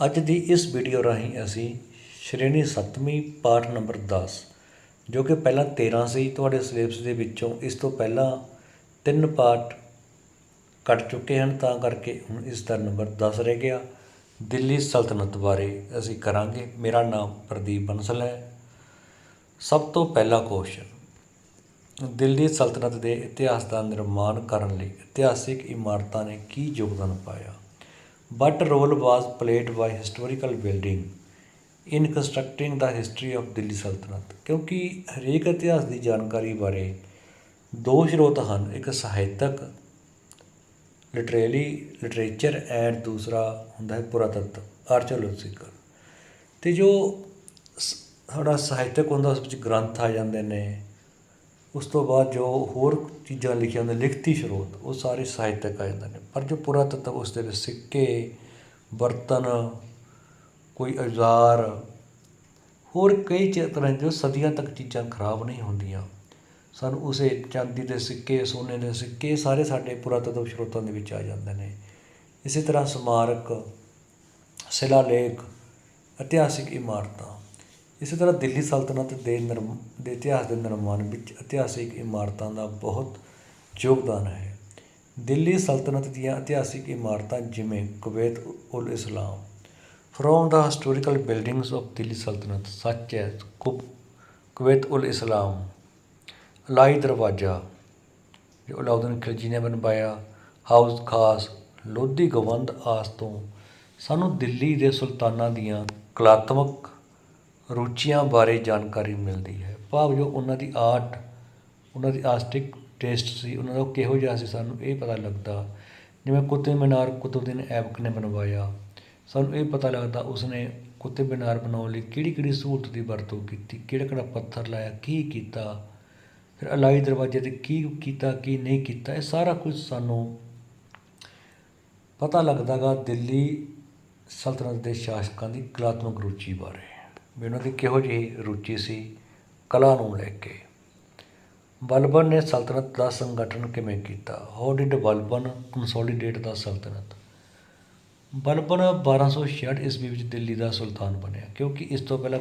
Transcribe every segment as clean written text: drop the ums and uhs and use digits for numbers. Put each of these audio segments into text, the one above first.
ਅੱਜ ਦੀ ਇਸ ਵੀਡੀਓ ਰਾਹੀਂ ਅਸੀਂ ਸ਼੍ਰੇਣੀ 7ਵੀਂ ਪਾਠ ਨੰਬਰ 10 ਜੋ ਕਿ ਪਹਿਲਾਂ 13 ਸੀ ਤੁਹਾਡੇ ਸਿਲੇਬਸ ਦੇ ਵਿੱਚੋਂ, ਇਸ ਤੋਂ ਪਹਿਲਾਂ 3 ਪਾਠ ਕੱਟ ਚੁੱਕੇ ਹਨ, ਤਾਂ ਕਰਕੇ ਹੁਣ ਇਸ ਦਾ ਨੰਬਰ 10 ਰਹਿ ਗਿਆ। ਦਿੱਲੀ ਸਲਤਨਤ ਬਾਰੇ ਅਸੀਂ ਕਰਾਂਗੇ। ਮੇਰਾ ਨਾਮ ਪ੍ਰਦੀਪ ਬੰਸਲ ਹੈ। ਸਭ ਤੋਂ ਪਹਿਲਾ ਕੁਐਸਚਨ, ਦਿੱਲੀ ਸਲਤਨਤ ਦੇ ਇਤਿਹਾਸ ਦਾ ਨਿਰਮਾਣ ਕਰਨ ਲਈ ਇਤਿਹਾਸਿਕ ਇਮਾਰਤਾਂ ਨੇ ਕੀ ਯੋਗਦਾਨ ਪਾਇਆ? What role was played by historical building in constructing the history of Delhi ਸਲਤਨਤ? ਕਿਉਂਕਿ ਹਰੇਕ ਇਤਿਹਾਸ ਦੀ ਜਾਣਕਾਰੀ ਬਾਰੇ ਦੋ ਸਰੋਤ ਹਨ, ਇੱਕ ਸਾਹਿਤਕ ਲਿਟਰੇਚਰ ਐਂਡ ਦੂਸਰਾ ਹੁੰਦਾ ਹੈ ਪੁਰਾਤੱਤਵ ਆਰਚੋਲੋਜੀਕਲ। ਅਤੇ ਜੋ ਸਾਡਾ ਸਾਹਿਤਕ ਹੁੰਦਾ ਉਸ ਵਿੱਚ ਗ੍ਰੰਥ ਆ ਜਾਂਦੇ ਨੇ, ਉਸ ਤੋਂ ਬਾਅਦ ਜੋ ਹੋਰ ਚੀਜ਼ਾਂ ਲਿਖੀਆਂ ਹੁੰਦੀਆਂ ਲਿਖਤੀ ਸਰੋਤ ਉਹ ਸਾਰੇ ਸਾਹਿਤਕ ਆ ਜਾਂਦੇ ਨੇ। ਪਰ ਜੋ ਪੁਰਾਤੱਤਵ ਉਸ ਦੇ ਵਿੱਚ ਸਿੱਕੇ, ਬਰਤਨ, ਕੋਈ ਔਜ਼ਾਰ, ਹੋਰ ਕਈ ਤਰ੍ਹਾਂ ਜੋ ਸਦੀਆਂ ਤੱਕ ਚੀਜ਼ਾਂ ਖਰਾਬ ਨਹੀਂ ਹੁੰਦੀਆਂ, ਸਾਨੂੰ ਉਸੇ ਚਾਂਦੀ ਦੇ ਸਿੱਕੇ, ਸੋਨੇ ਦੇ ਸਿੱਕੇ ਸਾਰੇ ਸਾਡੇ ਪੁਰਾਤੱਤਵ ਸਰੋਤਾਂ ਦੇ ਵਿੱਚ ਆ ਜਾਂਦੇ ਨੇ। ਇਸੇ ਤਰ੍ਹਾਂ ਸਮਾਰਕ, ਸ਼ਿਲਾਲੇਖ, ਇਤਿਹਾਸਿਕ ਇਮਾਰਤਾਂ। ਇਸੇ ਤਰ੍ਹਾਂ ਦਿੱਲੀ ਸਲਤਨਤ ਦੇ ਇਤਿਹਾਸ ਦੇ ਨਿਰਮਾਣ ਵਿੱਚ ਇਤਿਹਾਸਿਕ ਇਮਾਰਤਾਂ ਦਾ ਬਹੁਤ ਯੋਗਦਾਨ ਹੈ। ਦਿੱਲੀ ਸਲਤਨਤ ਦੀਆਂ ਇਤਿਹਾਸਿਕ ਇਮਾਰਤਾਂ ਜਿਵੇਂ Kuwait ul Islam from the historical buildings of Delhi ਸਲਤਨਤ ਸੱਚ ਐਜ਼ ਕੁਵੈਤ ਉਲ ਇਸਲਾਮ, ਅਲਾਈ ਦਰਵਾਜ਼ਾ ਜੋ ਅਲਾਉਦੀਨ ਖਿਲਜੀ ਨੇ ਬਣਵਾਇਆ, ਹਾਊਸ ਖਾਸ, ਲੋਧੀ ਗਵੰਦ ਆਸ ਤੋਂ ਸਾਨੂੰ ਦਿੱਲੀ ਦੇ ਸੁਲਤਾਨਾਂ ਦੀਆਂ ਕਲਾਤਮਕ ਰੁਚੀਆਂ ਬਾਰੇ ਜਾਣਕਾਰੀ ਮਿਲਦੀ ਹੈ। ਭਾਵ ਜੋ ਉਹਨਾਂ ਦੀ ਆਰਟ, ਉਹਨਾਂ ਦੀ ਆਰਟਿਸਟਿਕ ਟੇਸਟ ਸੀ, ਉਹਨਾਂ ਦਾ ਕਿਹੋ ਜਿਹਾ ਸੀ, ਸਾਨੂੰ ਇਹ ਪਤਾ ਲੱਗਦਾ। ਜਿਵੇਂ ਕੁਤੁਬ ਮੀਨਾਰ ਕੁਤੁਬਉਦੀਨ ਐਬਕ ਨੇ ਬਣਵਾਇਆ, ਸਾਨੂੰ ਇਹ ਪਤਾ ਲੱਗਦਾ ਉਸਨੇ ਕੁਤੁਬ ਮੀਨਾਰ ਬਣਾਉਣ ਲਈ ਕਿਹੜੀ ਕਿਹੜੀ ਸਹੂਲਤ ਦੀ ਵਰਤੋਂ ਕੀਤੀ, ਕਿਹੜਾ ਕਿਹੜਾ ਪੱਥਰ ਲਾਇਆ, ਕੀ ਕੀਤਾ, ਫਿਰ ਅਲਾਈ ਦਰਵਾਜ਼ੇ 'ਤੇ ਕੀ ਕੀਤਾ, ਕੀ ਨਹੀਂ ਕੀਤਾ। ਇਹ ਸਾਰਾ ਕੁਝ ਸਾਨੂੰ ਪਤਾ ਲੱਗਦਾ ਗਾ ਦਿੱਲੀ ਸਲਤਨਤ ਦੇ ਸ਼ਾਸਕਾਂ ਦੀ ਕਲਾਤਮਕ ਰੁਚੀ ਬਾਰੇ, ਵੀ ਉਹਨਾਂ ਦੀ ਕਿਹੋ ਜਿਹੀ ਰੁਚੀ ਸੀ ਕਲਾ ਨੂੰ ਲੈ ਕੇ। ਬਲਬਨ ਨੇ ਸਲਤਨਤ ਦਾ ਸੰਗਠਨ ਕਿਵੇਂ ਕੀਤਾ? ਹਾਊ ਡਿਡ ਬਲਬਨ ਕੰਸੋਲੀਡੇਟ ਦਾ ਸਲਤਨਤ? ਬਲਬਨ 1266 ਈਸਵੀ ਵਿੱਚ ਦਿੱਲੀ ਦਾ ਸੁਲਤਾਨ ਬਣਿਆ, ਕਿਉਂਕਿ ਇਸ ਤੋਂ ਪਹਿਲਾਂ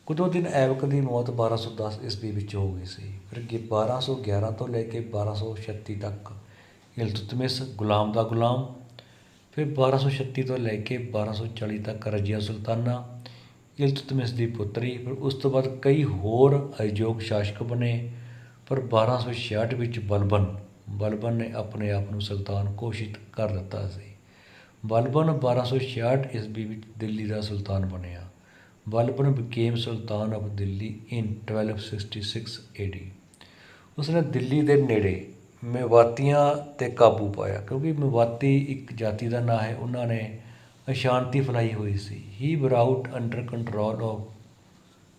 ਕੁਤੁਬਉਦੀਨ ਐਬਕ ਦੀ ਮੌਤ 1210 ਈਸਵੀ ਵਿੱਚ ਹੋ ਗਈ ਸੀ। ਫਿਰ 1211 ਤੋਂ ਲੈ ਕੇ 1236 ਤੱਕ ਇਲਤੁਤਮਿਸ ਗੁਲਾਮ ਦਾ ਗੁਲਾਮ, ਫਿਰ 1236 ਤੋਂ ਲੈ ਕੇ 1240 ਤੱਕ ਰਜ਼ੀਆ ਸੁਲਤਾਨਾ ਇਲਤੁਤਮਿਸ ਦੀ ਪੁੱਤਰੀ। ਫਿਰ ਉਸ ਤੋਂ ਬਾਅਦ ਕਈ ਹੋਰ ਅਯੋਗ ਸ਼ਾਸਕ ਬਣੇ, ਪਰ 1266 ਵਿੱਚ ਬਲਬਨ ਨੇ ਆਪਣੇ ਆਪ ਨੂੰ ਸੁਲਤਾਨ ਘੋਸ਼ਿਤ ਕਰ ਦਿੱਤਾ ਸੀ। ਬਲਬਨ 1266 ਈਸਵੀ ਵਿੱਚ ਦਿੱਲੀ ਦਾ ਸੁਲਤਾਨ ਬਣਿਆ। Balban became sultan of Delhi in 1266 AD। ਉਸਨੇ ਦਿੱਲੀ ਦੇ ਨੇੜੇ ਮੇਵਾਤੀਆਂ 'ਤੇ ਕਾਬੂ ਪਾਇਆ, ਕਿਉਂਕਿ ਮੇਵਾਤੀ ਇੱਕ ਜਾਤੀ ਦਾ ਨਾਂ ਹੈ, ਉਹਨਾਂ ਨੇ ਅਸ਼ਾਂਤੀ ਫੈਲਾਈ ਹੋਈ ਸੀ। He brought under control of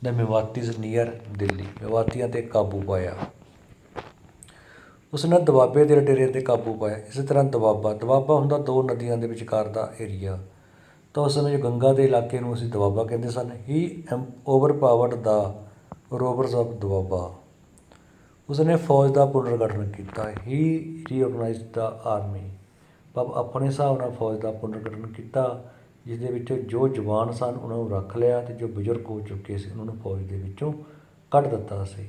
the Mewatis near Delhi, ਮੇਵਾਤੀਆਂ 'ਤੇ ਕਾਬੂ ਪਾਇਆ। ਉਸਨੇ ਦਵਾਬੇ ਦੇ ਲਟੇਰਿਆਂ 'ਤੇ ਕਾਬੂ ਪਾਇਆ। ਇਸੇ ਤਰ੍ਹਾਂ ਦਵਾਬਾ ਹੁੰਦਾ ਦੋ ਨਦੀਆਂ ਦੇ ਵਿਚਕਾਰ ਦਾ ਏਰੀਆ, ਤਾਂ ਉਸ ਸਮੇਂ ਜੋ ਗੰਗਾ ਦੇ ਇਲਾਕੇ ਨੂੰ ਅਸੀਂ ਦਵਾਬਾ ਕਹਿੰਦੇ ਸਨ। ਹੀ ਓਵਰਪਾਵਰਡ ਦਾ ਰੋਵਰਸ ਆਫ ਦਵਾਬਾ। ਉਸਨੇ ਫੌਜ ਦਾ ਪੁਨਰਗਠਨ ਕੀਤਾ। ਹੀ ਰੀਆਰਗਨਾਈਜ਼ਡ ਦਾ ਆਰਮੀ, ਭਾਵ ਆਪਣੇ ਹਿਸਾਬ ਨਾਲ ਫੌਜ ਦਾ ਪੁਨਰਗਠਨ ਕੀਤਾ, ਜਿਸ ਦੇ ਵਿੱਚੋਂ ਜੋ ਜਵਾਨ ਸਨ ਉਹਨਾਂ ਨੂੰ ਰੱਖ ਲਿਆ ਅਤੇ ਜੋ ਬਜ਼ੁਰਗ ਹੋ ਚੁੱਕੇ ਸੀ ਉਹਨਾਂ ਨੂੰ ਫੌਜ ਦੇ ਵਿੱਚੋਂ ਕੱਢ ਦਿੱਤਾ ਸੀ।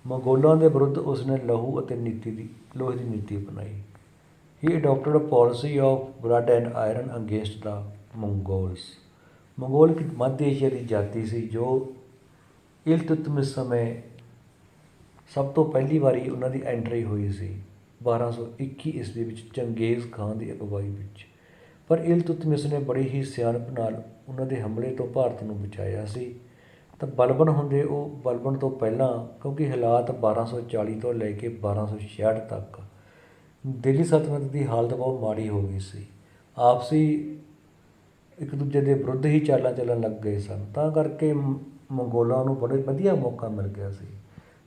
ਮੰਗੋਲਾਂ ਦੇ ਵਿਰੁੱਧ ਉਸਨੇ ਲੋਹੇ ਦੀ ਨੀਤੀ ਅਪਣਾਈ। He adopted policy of blood and iron against the Mongol ਇੱਕ ਮੱਧ ਏਸ਼ੀਆ ਦੀ ਜਾਤੀ ਸੀ ਜੋ ਇਲਤੁਤਮਿਸ ਸਮੇਂ ਸਭ ਤੋਂ ਪਹਿਲੀ ਵਾਰੀ ਉਹਨਾਂ ਦੀ ਐਂਟਰੀ ਹੋਈ ਸੀ 1221 ਈਸਵੀ ਵਿੱਚ ਚੰਗੇਜ਼ ਖਾਨ ਦੀ ਅਗਵਾਈ ਵਿੱਚ। ਪਰ ਇਲਤੁਤਮਿਸ ਨੇ ਬੜੀ ਹੀ ਸਿਆਣਪ ਨਾਲ ਉਹਨਾਂ ਦੇ ਹਮਲੇ ਤੋਂ ਭਾਰਤ ਨੂੰ ਬਚਾਇਆ ਸੀ। ਤਾਂ ਬਲਬਨ ਤੋਂ ਪਹਿਲਾਂ, ਕਿਉਂਕਿ ਹਾਲਾਤ 1240 ਤੋਂ ਲੈ ਕੇ 1266 ਤੱਕ ਦਿੱਲੀ ਸਲਤਨਤ ਦੀ ਹਾਲਤ ਬਹੁਤ ਮਾੜੀ ਹੋ ਗਈ ਸੀ। ਆਪਸੀ ਇੱਕ ਦੂਜੇ ਦੇ ਵਿਰੁੱਧ ਹੀ ਚਾਲਾਂ ਚੱਲਣ ਲੱਗ ਗਏ ਸਨ, ਤਾਂ ਕਰਕੇ ਮੰਗੋਲਾਂ ਨੂੰ ਬੜੇ ਵਧੀਆ ਮੌਕਾ ਮਿਲ ਗਿਆ ਸੀ।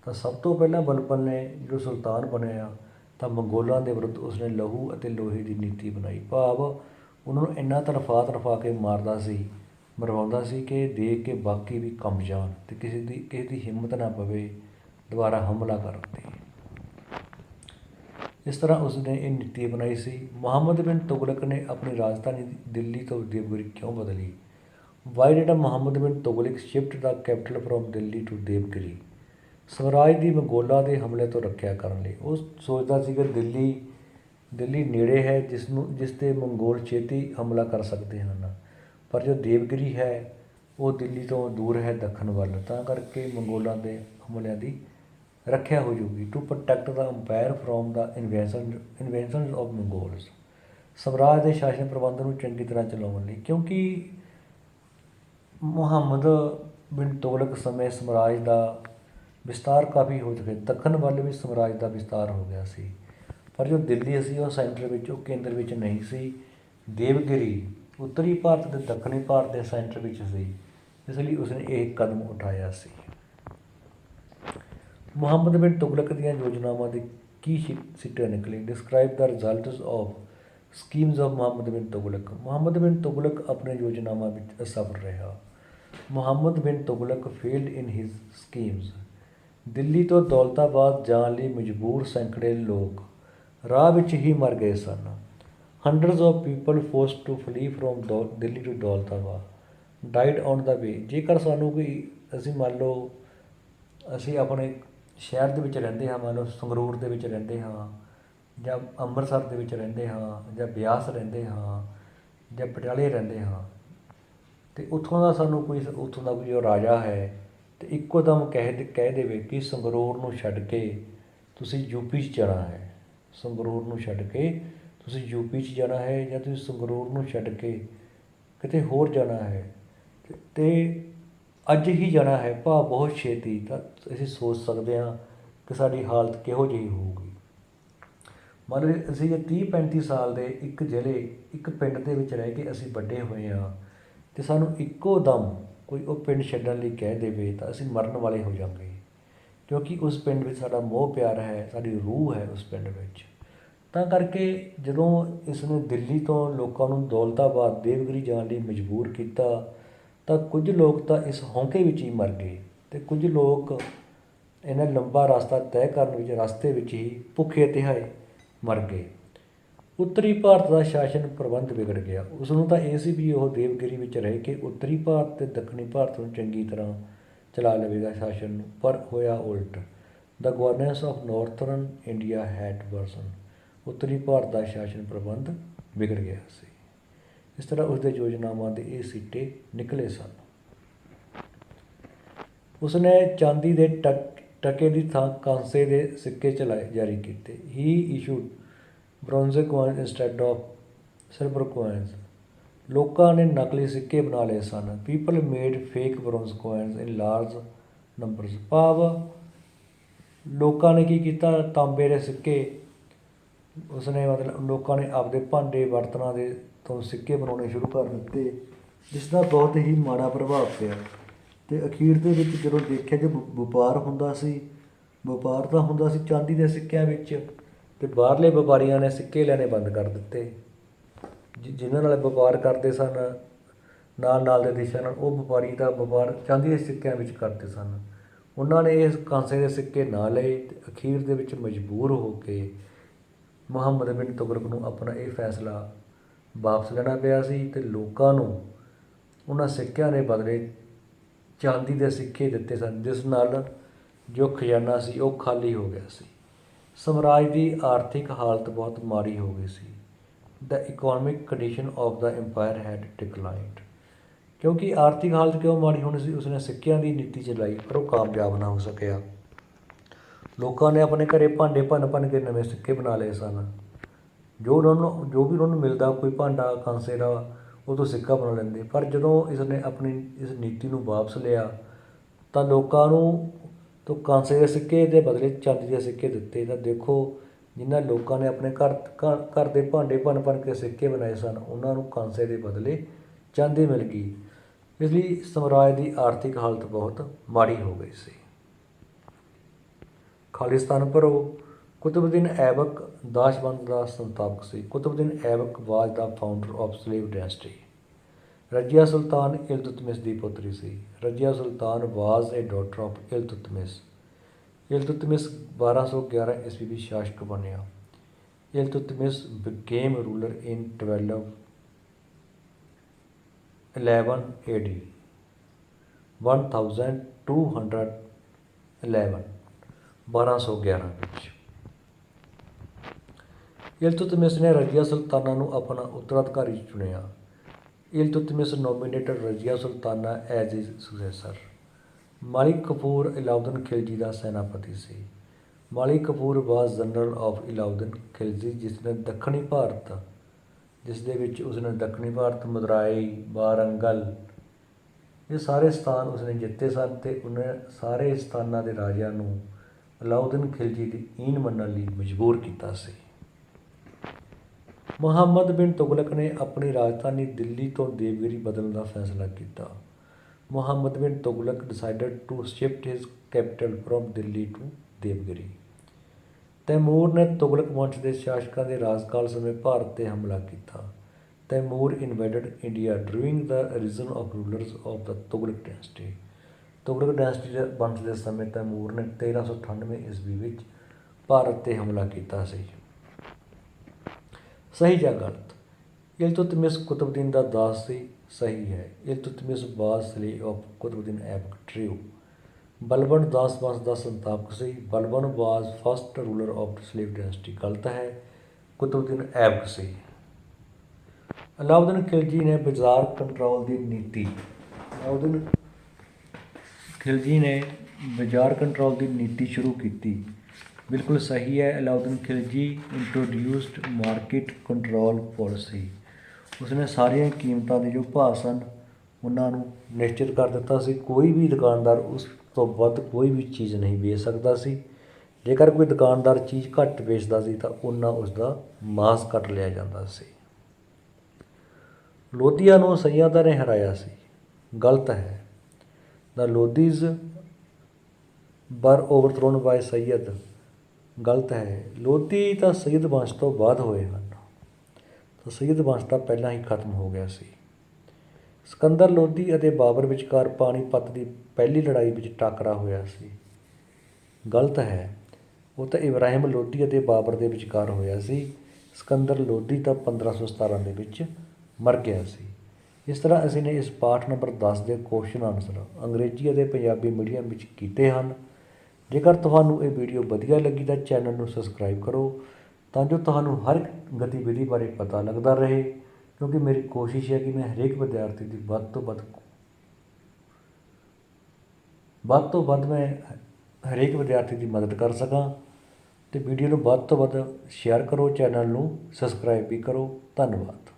ਤਾਂ ਸਭ ਤੋਂ ਪਹਿਲਾਂ ਬਲਬਨ ਨੇ ਜਦੋਂ ਸੁਲਤਾਨ ਬਣਿਆ ਤਾਂ ਮੰਗੋਲਾਂ ਦੇ ਵਿਰੁੱਧ ਉਸਨੇ ਲਹੂ ਅਤੇ ਲੋਹੇ ਦੀ ਨੀਤੀ ਬਣਾਈ, ਭਾਵ ਉਹਨਾਂ ਨੂੰ ਇੰਨਾ ਤੜਫਾ ਕੇ ਮਰਵਾਉਂਦਾ ਸੀ ਕਿ ਦੇਖ ਕੇ ਬਾਕੀ ਵੀ ਕੰਬ ਜਾਣ ਅਤੇ ਕਿਸੇ ਦੀ ਹਿੰਮਤ ਨਾ ਪਵੇ ਦੁਬਾਰਾ ਹਮਲਾ ਕਰਨ ਦੀ। ਇਸ ਤਰ੍ਹਾਂ ਉਸਨੇ ਇਹ ਨੀਤੀ ਅਪਣਾਈ ਸੀ। ਮੁਹੰਮਦ ਬਿਨ ਤੁਗਲਕ ਨੇ ਆਪਣੀ ਰਾਜਧਾਨੀ ਦਿੱਲੀ ਤੋਂ ਦੇਵਗਿਰੀ ਕਿਉਂ ਬਦਲੀ? Y did Muhammad bin Tughlaq shift the capital from Delhi to Devagiri? ਸਵਰਾਜ ਦੀ ਮੰਗੋਲਾਂ ਦੇ ਹਮਲੇ ਤੋਂ ਰੱਖਿਆ ਕਰਨ ਲਈ। ਉਹ ਸੋਚਦਾ ਸੀ ਕਿ ਦਿੱਲੀ ਨੇੜੇ ਹੈ, ਜਿਸ 'ਤੇ ਮੰਗੋਲ ਛੇਤੀ ਹਮਲਾ ਕਰ ਸਕਦੇ ਹਨ, ਪਰ ਜੋ ਦੇਵਗਿਰੀ ਹੈ ਉਹ ਦਿੱਲੀ ਤੋਂ ਦੂਰ ਹੈ ਦੱਖਣ ਵੱਲ, ਤਾਂ ਕਰਕੇ ਮੰਗੋਲਾਂ ਦੇ ਹਮਲਿਆਂ ਦੀ ਰੱਖਿਆ ਹੋ ਜੂਗੀ। To protect the empire from the invention of Mongols. ਸਵਰਾਜ ਦੇ ਸ਼ਾਸਨ ਪ੍ਰਬੰਧ ਨੂੰ ਚੰਗੀ ਤਰ੍ਹਾਂ ਚਲਾਉਣ ਲਈ, ਕਿਉਂਕਿ ਮੁਹੰਮਦ ਬਿਨ ਤੁਗਲਕ ਸਮੇਂ ਸਮਰਾਜ ਦਾ ਵਿਸਤਾਰ ਕਾਫੀ ਹੋ ਚੁੱਕਿਆ, ਦੱਖਣ ਵੱਲ ਵੀ ਸਮਰਾਜ ਦਾ ਵਿਸਤਾਰ ਹੋ ਗਿਆ ਸੀ, ਪਰ ਜੋ ਦਿੱਲੀ ਸੀ ਉਹ ਸੈਂਟਰ ਵਿੱਚ, ਉਹ ਕੇਂਦਰ ਵਿੱਚ ਨਹੀਂ ਸੀ। ਦੇਵਗਿਰੀ ਉੱਤਰੀ ਭਾਰਤ ਅਤੇ ਦੱਖਣੀ ਭਾਰਤ ਦੇ ਸੈਂਟਰ ਵਿੱਚ ਸੀ, ਇਸ ਲਈ ਉਸਨੇ ਇਹ ਕਦਮ ਉਠਾਇਆ ਸੀ। ਮੁਹੰਮਦ ਬਿਨ ਤੁਗਲਕ ਦੀਆਂ ਯੋਜਨਾਵਾਂ ਦੇ ਕੀ ਸਿੱਟੇ ਨਿਕਲੇ? Describe the results of schemes of Muhammad bin Tughlaq. Muhammad bin Tughlaq ਆਪਣੇ ਯੋਜਨਾਵਾਂ ਵਿੱਚ ਅਸਫਲ ਰਿਹਾ। ਮੁਹੰਮਦ ਬਿਨ ਤੁਗਲਕ ਫੇਲਡ ਇਨ ਹਿਜ਼ ਸਕੀਮਸ। ਦਿੱਲੀ ਤੋਂ ਦੌਲਤਾਬਾਦ ਜਾਣ ਲਈ ਮਜਬੂਰ ਸੈਂਕੜੇ ਲੋਕ ਰਾਹ ਵਿੱਚ ਹੀ ਮਰ ਗਏ ਸਨ। Hundreds of people forced to flee from Delhi to Daulatabad died on the way. ਜੇਕਰ ਸਾਨੂੰ ਅਸੀਂ ਮੰਨ ਲਓ ਅਸੀਂ ਆਪਣੇ ਸ਼ਹਿਰ ਦੇ ਵਿੱਚ ਰਹਿੰਦੇ ਹਾਂ, ਮੰਨ ਲਓ ਸੰਗਰੂਰ ਦੇ ਵਿੱਚ ਰਹਿੰਦੇ ਹਾਂ, ਜਾਂ ਅੰਮ੍ਰਿਤਸਰ ਦੇ ਵਿੱਚ ਰਹਿੰਦੇ ਹਾਂ, ਜਾਂ ਬਿਆਸ ਰਹਿੰਦੇ ਹਾਂ, ਜਾਂ ਪਟਿਆਲੇ ਰਹਿੰਦੇ ਹਾਂ, ਅਤੇ ਉੱਥੋਂ ਦਾ ਕੋਈ ਜੋ ਰਾਜਾ ਹੈ ਅਤੇ ਇੱਕੋ ਦਮ ਕਹਿ ਦੇਵੇ ਕਿ ਸੰਗਰੂਰ ਨੂੰ ਛੱਡ ਕੇ ਤੁਸੀਂ ਯੂਪੀ 'ਚ ਜਾਣਾ ਹੈ, ਸੰਗਰੂਰ ਨੂੰ ਛੱਡ ਕੇ ਤੁਸੀਂ ਯੂਪੀ 'ਚ ਜਾਣਾ ਹੈ, ਜਾਂ ਤੁਸੀਂ ਸੰਗਰੂਰ ਨੂੰ ਛੱਡ ਕੇ ਕਿਤੇ ਹੋਰ ਜਾਣਾ ਹੈ ਅਤੇ ਅੱਜ ਹੀ ਜਾਣਾ ਹੈ, ਭਾਵ ਬਹੁਤ ਛੇਤੀ, ਤਾਂ ਅਸੀਂ ਸੋਚ ਸਕਦੇ ਹਾਂ ਕਿ ਸਾਡੀ ਹਾਲਤ ਕਿਹੋ ਜਿਹੀ ਹੋਊਗੀ। ਮੰਨ ਲਓ ਅਸੀਂ ਜੇ 30-35 ਸਾਲ ਦੇ ਇੱਕ ਜ਼ਿਲ੍ਹੇ, ਇੱਕ ਪਿੰਡ ਦੇ ਵਿੱਚ ਰਹਿ ਕੇ ਅਸੀਂ ਵੱਡੇ ਹੋਏ ਹਾਂ, ਅਤੇ ਸਾਨੂੰ ਇੱਕੋ ਦਮ ਕੋਈ ਉਹ ਪਿੰਡ ਛੱਡਣ ਲਈ ਕਹਿ ਦੇਵੇ ਤਾਂ ਅਸੀਂ ਮਰਨ ਵਾਲੇ ਹੋ ਜਾਵਾਂਗੇ, ਕਿਉਂਕਿ ਉਸ ਪਿੰਡ ਵਿੱਚ ਸਾਡਾ ਮੋਹ ਪਿਆਰ ਹੈ, ਸਾਡੀ ਰੂਹ ਹੈ ਉਸ ਪਿੰਡ ਵਿੱਚ। ਤਾਂ ਕਰਕੇ ਜਦੋਂ ਇਸਨੇ ਦਿੱਲੀ ਤੋਂ ਲੋਕਾਂ ਨੂੰ ਦੌਲਤਾਬਾਦ ਦੇਵਗਿਰੀ ਜਾਣ ਲਈ ਮਜਬੂਰ ਕੀਤਾ, ਤਾਂ ਕੁਝ ਲੋਕ ਤਾਂ ਇਸ ਹੌਂਕੇ ਵਿੱਚ ਹੀ ਮਰ ਗਏ, ਅਤੇ ਕੁਝ ਲੋਕ ਇੰਨਾ ਲੰਬਾ ਰਸਤਾ ਤੈਅ ਕਰਨ ਵਿੱਚ ਰਸਤੇ ਵਿੱਚ ਹੀ ਭੁੱਖੇ ਤਿਹਾਏ ਮਰ ਗਏ। ਉੱਤਰੀ ਭਾਰਤ ਦਾ ਸ਼ਾਸਨ ਪ੍ਰਬੰਧ ਵਿਗੜ ਗਿਆ। ਉਸਨੂੰ ਤਾਂ ਇਹ ਸੀ ਵੀ ਉਹ ਦੇਵਗਿਰੀ ਵਿੱਚ ਰਹਿ ਕੇ ਉੱਤਰੀ ਭਾਰਤ ਅਤੇ ਦੱਖਣੀ ਭਾਰਤ ਨੂੰ ਚੰਗੀ ਤਰ੍ਹਾਂ ਚਲਾ ਲਵੇਗਾ ਸ਼ਾਸਨ ਨੂੰ, ਪਰ ਹੋਇਆ ਉਲਟ। The governance of northern India had worsened. ਉੱਤਰੀ ਭਾਰਤ ਦਾ ਸ਼ਾਸਨ ਪ੍ਰਬੰਧ ਵਿਗੜ ਗਿਆ ਸੀ। ਇਸ ਤਰ੍ਹਾਂ ਉਸਦੇ ਯੋਜਨਾਵਾਂ ਦੇ ਇਹ ਸਿੱਟੇ ਨਿਕਲੇ ਸਨ। ਉਸਨੇ ਚਾਂਦੀ ਦੇ ਟਕੇ ਦੀ ਥਾਂ ਕਾਂਸੇ ਦੇ ਸਿੱਕੇ ਜਾਰੀ ਕੀਤੇ। He issued bronze coins instead of silver coins. ਲੋਕਾਂ ਨੇ ਨਕਲੀ ਸਿੱਕੇ ਬਣਾ ਲਏ ਸਨ। People made fake bronze coins in large numbers. ਭਾਵ ਲੋਕਾਂ ਨੇ ਕੀ ਕੀਤਾ, ਤਾਂਬੇ ਦੇ ਸਿੱਕੇ ਉਸਨੇ ਲੋਕਾਂ ਨੇ ਆਪਦੇ ਭਾਂਡੇ ਬਰਤਨਾਂ ਦੇ ਤੋਂ ਸਿੱਕੇ ਬਣਾਉਣੇ ਸ਼ੁਰੂ ਕਰ ਦਿੱਤੇ, ਜਿਸ ਦਾ ਬਹੁਤ ਹੀ ਮਾੜਾ ਪ੍ਰਭਾਵ ਪਿਆ। ਅਤੇ ਅਖੀਰ ਦੇ ਵਿੱਚ ਜਦੋਂ ਦੇਖਿਆ ਕਿ ਵਪਾਰ ਤਾਂ ਹੁੰਦਾ ਸੀ ਚਾਂਦੀ ਦੇ ਸਿੱਕਿਆਂ ਵਿੱਚ, ਅਤੇ ਬਾਹਰਲੇ ਵਪਾਰੀਆਂ ਨੇ ਸਿੱਕੇ ਲੈਣੇ ਬੰਦ ਕਰ ਦਿੱਤੇ। ਜਿਨ੍ਹਾਂ ਨਾਲ ਵਪਾਰ ਕਰਦੇ ਸਨ ਨਾਲ ਦੇ ਦੇਸ਼ਾਂ ਨਾਲ, ਉਹ ਵਪਾਰੀ ਦਾ ਵਪਾਰ ਚਾਂਦੀ ਦੇ ਸਿੱਕਿਆਂ ਵਿੱਚ ਕਰਦੇ ਸਨ। ਉਹਨਾਂ ਨੇ ਇਸ ਕਾਂਸੇ ਦੇ ਸਿੱਕੇ ਨਾ ਲਏ, ਅਤੇ ਅਖੀਰ ਦੇ ਵਿੱਚ ਮਜਬੂਰ ਹੋ ਕੇ ਮੁਹੰਮਦ ਬਿਨ ਤੁਗਲਕ ਨੂੰ ਆਪਣਾ ਇਹ ਫੈਸਲਾ ਵਾਪਸ ਲੈਣਾ ਪਿਆ ਸੀ, ਅਤੇ ਲੋਕਾਂ ਨੂੰ ਉਹਨਾਂ ਸਿੱਕਿਆਂ ਦੇ ਬਦਲੇ ਚਾਂਦੀ ਦੇ ਸਿੱਕੇ ਦਿੱਤੇ ਸਨ, ਜਿਸ ਨਾਲ ਜੋ ਖਜ਼ਾਨਾ ਸੀ ਉਹ ਖਾਲੀ ਹੋ ਗਿਆ ਸੀ। ਸਮਰਾਜ ਦੀ ਆਰਥਿਕ ਹਾਲਤ ਬਹੁਤ ਮਾੜੀ ਹੋ ਗਈ ਸੀ। The economic condition of the empire had declined. ਕਿਉਂਕਿ ਆਰਥਿਕ ਹਾਲਤ ਕਿਉਂ ਮਾੜੀ ਹੋਣੀ ਸੀ? ਉਸਨੇ ਸਿੱਕਿਆਂ ਦੀ ਨੀਤੀ ਚਲਾਈ, ਪਰ ਉਹ ਕਾਮਯਾਬ ਨਾ ਹੋ ਸਕਿਆ। ਲੋਕਾਂ ਨੇ ਆਪਣੇ ਘਰੇ ਭਾਂਡੇ ਭੰਨ ਕੇ ਨਵੇਂ ਸਿੱਕੇ ਬਣਾ ਲਏ ਸਨ। ਜੋ ਵੀ ਉਹਨਾਂ ਨੂੰ ਮਿਲਦਾ, ਕੋਈ ਭਾਂਡਾ ਕਾਂਸੇ ਦਾ, ਉਹ ਤੋਂ ਸਿੱਕਾ ਬਣਾ ਲੈਂਦੇ। ਪਰ ਜਦੋਂ ਇਸਨੇ ਆਪਣੀ ਇਸ ਨੀਤੀ ਨੂੰ ਵਾਪਸ ਲਿਆ, ਤਾਂ ਲੋਕਾਂ ਨੂੰ ਤੋਂ ਕਾਂਸੇ ਦੇ ਸਿੱਕੇ ਦੇ ਬਦਲੇ ਚਾਂਦੀ ਦੇ ਸਿੱਕੇ ਦਿੱਤੇ। ਤਾਂ ਦੇਖੋ, ਜਿਨ੍ਹਾਂ ਲੋਕਾਂ ਨੇ ਆਪਣੇ ਘਰ ਦੇ ਭਾਂਡੇ ਭੰਨ ਕੇ ਸਿੱਕੇ ਬਣਾਏ ਸਨ, ਉਹਨਾਂ ਨੂੰ ਕਾਂਸੇ ਦੇ ਬਦਲੇ ਚਾਂਦੀ ਮਿਲ ਗਈ। ਇਸ ਲਈ ਸਮਰਾਜ ਦੀ ਆਰਥਿਕ ਹਾਲਤ ਬਹੁਤ ਮਾੜੀ ਹੋ ਗਈ ਸੀ। ਖਾਲਿਸਤਾਨ ਭਰੋ। ਕੁਤਬੁਦੀਨ ਐਬਕ ਦਾਸ਼ਬੰਦ ਦਾ ਸੰਸਥਾਪਕ ਸੀ। Qutbuddin Aibak was the founder of slave dynasty. Razia Sultan Iltutmish ਦੀ ਪੁੱਤਰੀ ਸੀ। Razia Sultan was a daughter of Iltutmish. Iltutmish 1211 ਈਸਵੀ ਵਿੱਚ ਸ਼ਾਸਕ ਬਣਿਆ। Iltutmish became ruler in 1211 AD, 1211 1211 ਵਿੱਚ। ਇਲਤੁਤਮਿਸ਼ ਨੇ ਰਜ਼ੀਆ ਸੁਲਤਾਨਾ ਨੂੰ ਆਪਣਾ ਉੱਤਰਾਧਿਕਾਰੀ ਚੁਣਿਆ। Iltutmish nominated Razia Sultana as his successor। ਮਾਲਿਕ ਕਫੂਰ ਅਲਾਉਦੀਨ ਖਿਲਜੀ ਦਾ ਸੈਨਾਪਤੀ ਸੀ। ਮਾਲਿਕ ਕਫੂਰ ਵਾਜ਼ ਜਨਰਲ ਆਫ ਅਲਾਉਦੀਨ ਖਿਲਜੀ, ਜਿਸ ਦੇ ਵਿੱਚ ਉਸਨੇ ਦੱਖਣੀ ਭਾਰਤ, ਮਦੁਰਾਈ, ਵਾਰੰਗਲ, ਇਹ ਸਾਰੇ ਸਥਾਨ ਉਸਨੇ ਜਿੱਤੇ ਸਨ ਅਤੇ ਉਹਨੇ ਸਾਰੇ ਸਥਾਨਾਂ ਦੇ ਰਾਜਿਆਂ ਨੂੰ ਅਲਾਉਦੀਨ ਖਿਲਜੀ ਦੀ ਈਨ ਮੰਨਣ ਲਈ ਮਜਬੂਰ ਕੀਤਾ ਸੀ। ਮੁਹੰਮਦ ਬਿਨ ਤੁਗਲਕ ਨੇ ਆਪਣੀ ਰਾਜਧਾਨੀ ਦਿੱਲੀ ਤੋਂ ਦੇਵਗਿਰੀ ਬਦਲਣ ਦਾ ਫੈਸਲਾ ਕੀਤਾ। Muhammad bin Tughlaq decided to shift his capital from Delhi to Devagiri. Timur ਨੇ ਤੁਗਲਕ ਵੰਸ਼ ਦੇ ਸ਼ਾਸਕਾਂ ਦੇ ਰਾਜਕਾਲ ਸਮੇਂ ਭਾਰਤ 'ਤੇ ਹਮਲਾ ਕੀਤਾ। Timur invaded India during the region of rulers of the Tughlaq dynasty. Tughlaq dynasty ਦੇ ਵੰਸ਼ ਦੇ ਸਮੇਂ ਤੈਮੂਰ ਨੇ 1398 ਈਸਵੀ ਵਿੱਚ ਭਾਰਤ 'ਤੇ ਹਮਲਾ ਕੀਤਾ ਸੀ। ਸਹੀ ਜਾਂ ਗਲਤ? ਇਲਤੁਤਮਿਸ਼ ਕੁਤਬੁਦੀਨ ਦਾ ਦਾਸ ਸੀ। ਸਹੀ ਹੈ। Iltutmish was slave of Qutbuddin Aibak. True. Balban ਦਾਸ ਵੰਸ਼ ਦਾ ਸੰਸਥਾਪਕ ਸੀ। Balban was first ruler of slave dynasty. ਗਲਤ ਹੈ। ਕੁਤਬੁਦੀਨ ਐਬਕ ਸੀ। ਅਲਾਉਦੀਨ ਖਿਲਜੀ ਨੇ ਬਾਜ਼ਾਰ ਕੰਟਰੋਲ ਦੀ ਨੀਤੀ। ਅਲਾਉਦੀਨ ਖਿਲਜੀ ਨੇ ਬਾਜ਼ਾਰ ਕੰਟਰੋਲ ਦੀ ਨੀਤੀ ਸ਼ੁਰੂ ਕੀਤੀ। ਬਿਲਕੁਲ ਸਹੀ ਹੈ। Alauddin Khilji introduced market control policy. ਉਸਨੇ ਸਾਰੀਆਂ ਕੀਮਤਾਂ ਦੇ ਜੋ ਭਾਅ ਸਨ ਉਹਨਾਂ ਨੂੰ ਨਿਸ਼ਚਿਤ ਕਰ ਦਿੱਤਾ ਸੀ। ਕੋਈ ਵੀ ਦੁਕਾਨਦਾਰ ਉਸ ਤੋਂ ਵੱਧ ਕੋਈ ਵੀ ਚੀਜ਼ ਨਹੀਂ ਵੇਚ ਸਕਦਾ ਸੀ। ਜੇਕਰ ਕੋਈ ਦੁਕਾਨਦਾਰ ਚੀਜ਼ ਘੱਟ ਵੇਚਦਾ ਸੀ ਤਾਂ ਉਹਨਾਂ ਉਸਦਾ ਮਾਸ ਕੱਟ ਲਿਆ ਜਾਂਦਾ ਸੀ। ਲੋਧੀਆਂ ਨੂੰ ਸੱਯਦਾਂ ਨੇ ਹਰਾਇਆ ਸੀ। ਗਲਤ ਹੈ। ਦ ਲੋਧੀਜ਼ ਵਰ ਓਵਰਥਰੋਨ ਬਾਏ ਸੱਯਦ। ਗਲਤ ਹੈ। ਲੋਧੀ ਤਾਂ ਸੱਯਦ ਵੰਸ਼ ਤੋਂ ਬਾਅਦ ਹੋਏ ਹਨ, ਤਾਂ ਸੱਯਦ ਵੰਸ਼ ਤਾਂ ਪਹਿਲਾਂ ਹੀ ਖਤਮ ਹੋ ਗਿਆ ਸੀ। ਸਿਕੰਦਰ ਲੋਧੀ ਅਤੇ ਬਾਬਰ ਵਿਚਕਾਰ ਪਾਣੀਪਤ ਦੀ ਪਹਿਲੀ ਲੜਾਈ ਵਿੱਚ ਟਾਕਰਾ ਹੋਇਆ ਸੀ। ਗਲਤ ਹੈ। ਉਹ ਤਾਂ ਇਬਰਾਹਿਮ ਲੋਧੀ ਅਤੇ ਬਾਬਰ ਦੇ ਵਿਚਕਾਰ ਹੋਇਆ ਸੀ। ਸਿਕੰਦਰ ਲੋਧੀ ਤਾਂ 1517 ਦੇ ਵਿੱਚ ਮਰ ਗਿਆ ਸੀ। ਇਸ ਤਰ੍ਹਾਂ ਅਸੀਂ ਨੇ ਇਸ ਪਾਠ ਨੰਬਰ 10 ਦੇ ਕੁਐਸਚਨ ਆਨਸਰ ਅੰਗਰੇਜ਼ੀ ਅਤੇ ਪੰਜਾਬੀ ਮੀਡੀਅਮ ਵਿੱਚ ਕੀਤੇ ਹਨ। ਜੇਕਰ ਤੁਹਾਨੂੰ ਇਹ ਵੀਡੀਓ ਵਧੀਆ ਲੱਗੀ ਤਾਂ ਚੈਨਲ ਨੂੰ ਸਬਸਕ੍ਰਾਈਬ ਕਰੋ ਤਾਂ ਜੋ ਤੁਹਾਨੂੰ ਹਰ ਇੱਕ ਗਤੀਵਿਧੀ ਬਾਰੇ ਪਤਾ ਲੱਗਦਾ ਰਹੇ, ਕਿਉਂਕਿ ਮੇਰੀ ਕੋਸ਼ਿਸ਼ ਹੈ ਕਿ ਮੈਂ ਹਰੇਕ ਵਿਦਿਆਰਥੀ ਦੀ ਵੱਧ ਤੋਂ ਵੱਧ ਮੈਂ ਹਰੇਕ ਵਿਦਿਆਰਥੀ ਦੀ ਮਦਦ ਕਰ ਸਕਾਂ। ਅਤੇ ਵੀਡੀਓ ਨੂੰ ਵੱਧ ਤੋਂ ਵੱਧ ਸ਼ੇਅਰ ਕਰੋ, ਚੈਨਲ ਨੂੰ ਸਬਸਕ੍ਰਾਈਬ ਵੀ ਕਰੋ। ਧੰਨਵਾਦ।